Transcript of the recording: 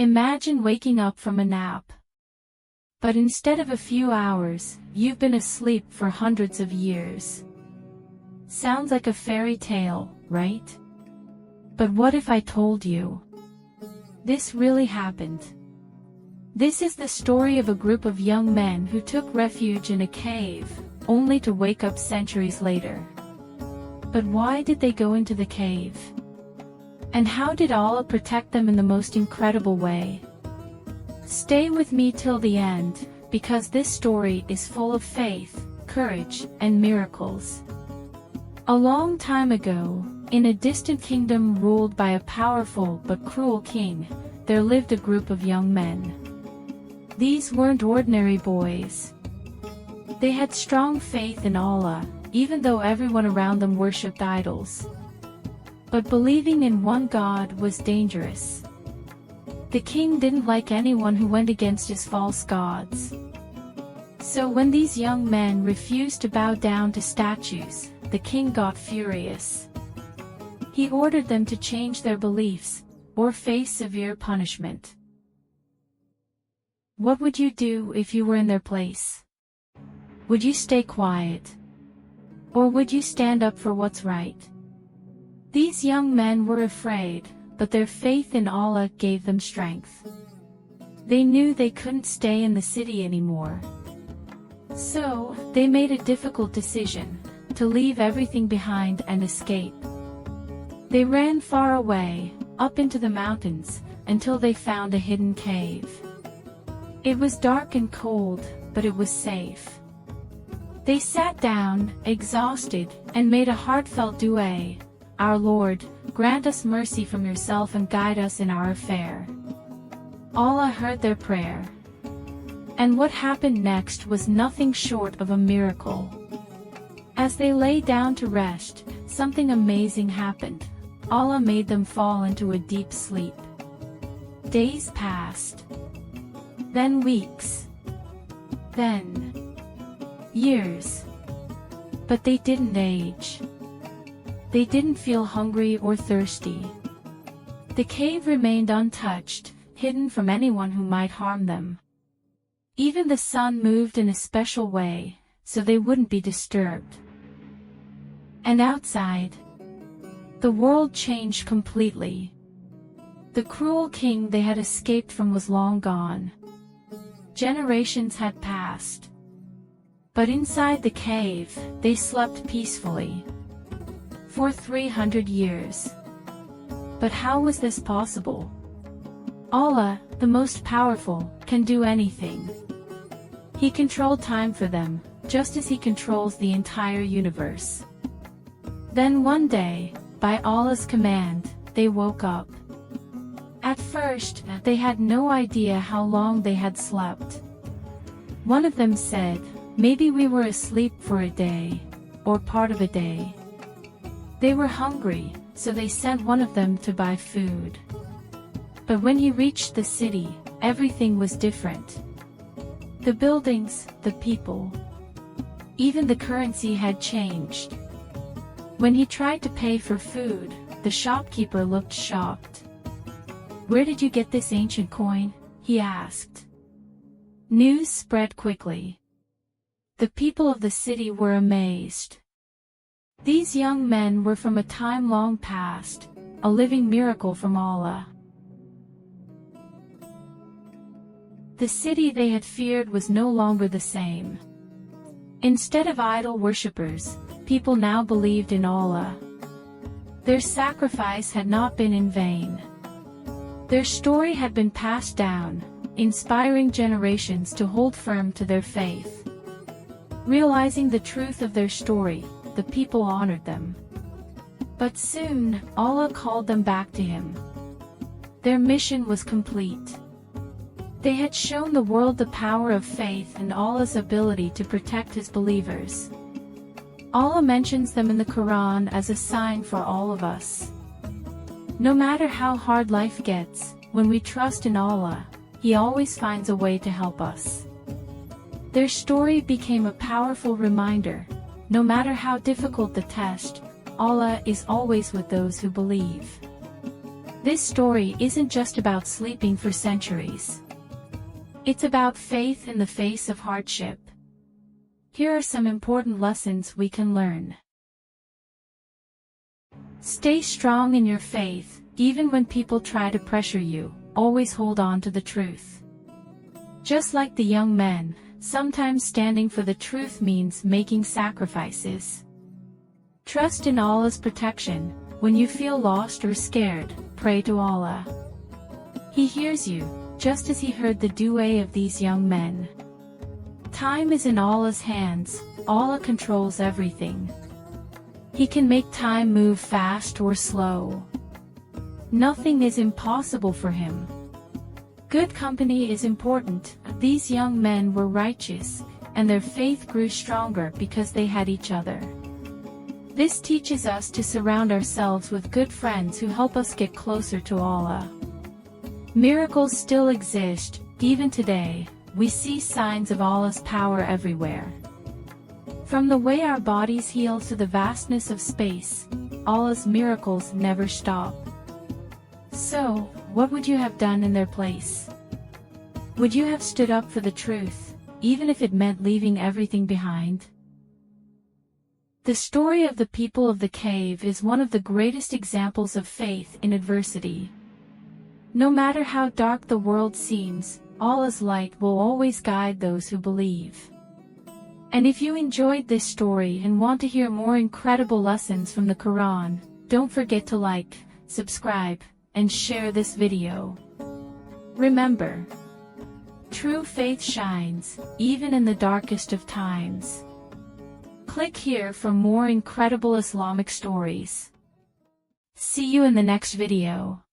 Imagine waking up from a nap. But instead of a few hours, you've been asleep for hundreds of years. Sounds like a fairy tale, right? But what if I told you this really happened? This is the story of a group of young men who took refuge in a cave, only to wake up centuries later. But why did they go into the cave? And how did Allah protect them in the most incredible way? Stay with me till the end, because this story is full of faith, courage, and miracles. A long time ago, in a distant kingdom ruled by a powerful but cruel king, there lived a group of young men. These weren't ordinary boys. They had strong faith in Allah, even though everyone around them worshipped idols. But believing in one God was dangerous. The king didn't like anyone who went against his false gods. So when these young men refused to bow down to statues, the king got furious. He ordered them to change their beliefs, or face severe punishment. What would you do if you were in their place? Would you stay quiet? Or would you stand up for what's right? These young men were afraid, but their faith in Allah gave them strength. They knew they couldn't stay in the city anymore. So, they made a difficult decision, to leave everything behind and escape. They ran far away, up into the mountains, until they found a hidden cave. It was dark and cold, but it was safe. They sat down, exhausted, and made a heartfelt dua. Our Lord, grant us mercy from yourself and guide us in our affair. Allah heard their prayer. And what happened next was nothing short of a miracle. As they lay down to rest, something amazing happened. Allah made them fall into a deep sleep. Days passed. Then weeks. Then years. But they didn't age. They didn't feel hungry or thirsty. The cave remained untouched, hidden from anyone who might harm them. Even the sun moved in a special way, so they wouldn't be disturbed. And outside, the world changed completely. The cruel king they had escaped from was long gone. Generations had passed. But inside the cave, they slept peacefully. For 300 years. But how was this possible? Allah, the most powerful, can do anything. He controlled time for them, just as He controls the entire universe. Then one day, by Allah's command, they woke up. At first, they had no idea how long they had slept. One of them said, "Maybe we were asleep for a day, or part of a day." They were hungry, so they sent one of them to buy food. But when he reached the city, everything was different. The buildings, the people, even the currency had changed. When he tried to pay for food, the shopkeeper looked shocked. "Where did you get this ancient coin?" he asked. News spread quickly. The people of the city were amazed. These young men were from a time long past, a living miracle from Allah. The city they had feared was no longer the same. Instead of idol worshippers, people now believed in Allah. Their sacrifice had not been in vain. Their story had been passed down, inspiring generations to hold firm to their faith. Realizing the truth of their story, the people honored them. But soon, Allah called them back to Him. Their mission was complete. They had shown the world the power of faith and Allah's ability to protect His believers. Allah mentions them in the Quran as a sign for all of us. No matter how hard life gets, when we trust in Allah, He always finds a way to help us. Their story became a powerful reminder. No matter how difficult the test, Allah is always with those who believe. This story isn't just about sleeping for centuries. It's about faith in the face of hardship. Here are some important lessons we can learn. Stay strong in your faith, even when people try to pressure you. Always hold on to the truth. Just like the young men, sometimes standing for the truth means making sacrifices. Trust in Allah's protection. When you feel lost or scared, pray to Allah. He hears you, just as He heard the dua of these young men. Time is in Allah's hands. Allah controls everything. He can make time move fast or slow. Nothing is impossible for Him. Good company is important. These young men were righteous, and their faith grew stronger because they had each other. This teaches us to surround ourselves with good friends who help us get closer to Allah. Miracles still exist. Even today, we see signs of Allah's power everywhere. From the way our bodies heal to the vastness of space, Allah's miracles never stop. So, what would you have done in their place? Would you have stood up for the truth, even if it meant leaving everything behind? The story of the people of the cave is one of the greatest examples of faith in adversity. No matter how dark the world seems, Allah's light will always guide those who believe. And if you enjoyed this story and want to hear more incredible lessons from the Quran, don't forget to like, subscribe, and share this video. Remember, true faith shines, even in the darkest of times. Click here for more incredible Islamic stories. See you in the next video.